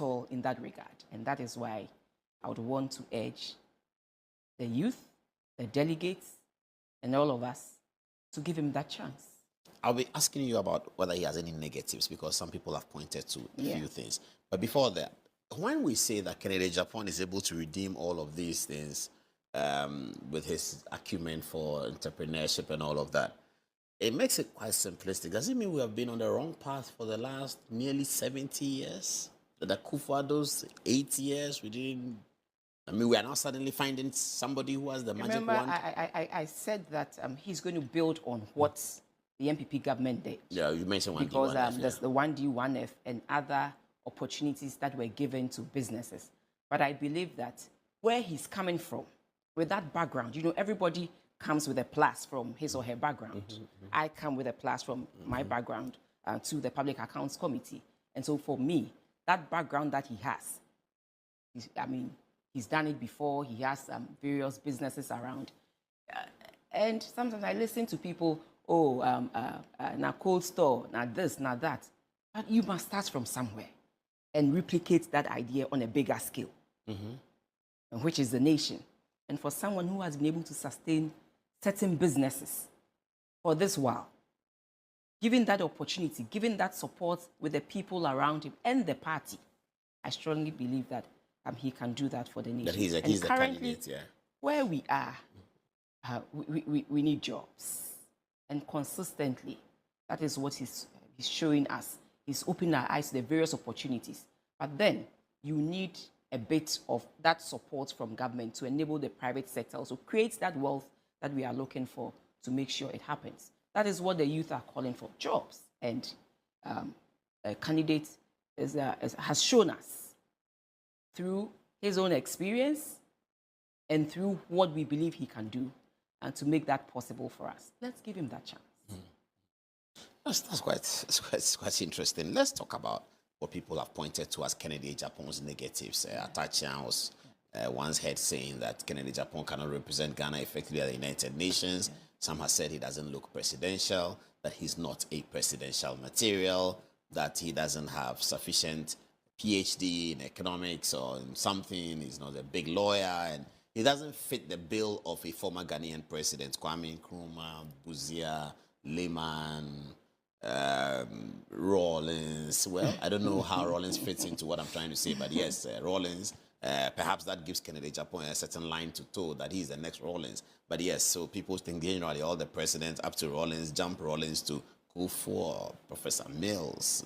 all in that regard. And that is why I would want to urge the youth, the delegates, and all of us to give him that chance. I'll be asking you about whether he has any negatives, because some people have pointed to a few things. But before that, when we say that Kennedy Agyappong is able to redeem all of these things with his acumen for entrepreneurship and all of that, it makes it quite simplistic. Does it mean we have been on the wrong path for the last nearly 70 years? That those 8 years, we didn't... I mean, we are now suddenly finding somebody who has the magic wand. I said that he's going to build on what the MPP government did. Yeah, you mentioned 1D, because 1F, there's the 1D, 1F, and other opportunities that were given to businesses. But I believe that where he's coming from, with that background, you know, everybody comes with a plus from his or her background. I come with a plus from my background to the Public Accounts Committee. And so for me, that background that he has, he's done it before. He has various businesses around. And sometimes I listen to people, now cold store, now this, now that. But you must start from somewhere and replicate that idea on a bigger scale, which is the nation. And for someone who has been able to sustain certain businesses for this while, given that opportunity, given that support with the people around him and the party, I strongly believe that he can do that for the nation. That he's the candidate, yeah. Where we are, we need jobs. And consistently, that is what he's showing us. He's opening our eyes to the various opportunities. But then you need a bit of that support from government to enable the private sector also create that wealth that we are looking for to make sure it happens. That is what the youth are calling for, jobs. And a candidate has shown us through his own experience and through what we believe he can do, and to make that possible for us. Let's give him that chance. That's quite interesting. Let's talk about what people have pointed to as Kennedy Agyappong's negatives. Atachian was once heard saying that Kennedy Agyappong cannot represent Ghana effectively at the United Nations. Some have said he doesn't look presidential, that he's not a presidential material, that he doesn't have sufficient PhD in economics or in something, he's not a big lawyer, and he doesn't fit the bill of a former Ghanaian president, Kwame Nkrumah, Buzia, Lehman, Rawlings. Well, I don't know how Rawlings fits into what I'm trying to say, but yes, Rawlings, perhaps that gives Kennedy Agyappong a certain line to toe that he's the next Rawlings. But yes, so people think generally all the presidents up to Rawlings, jump Rawlings to Kufuor, Professor Mills,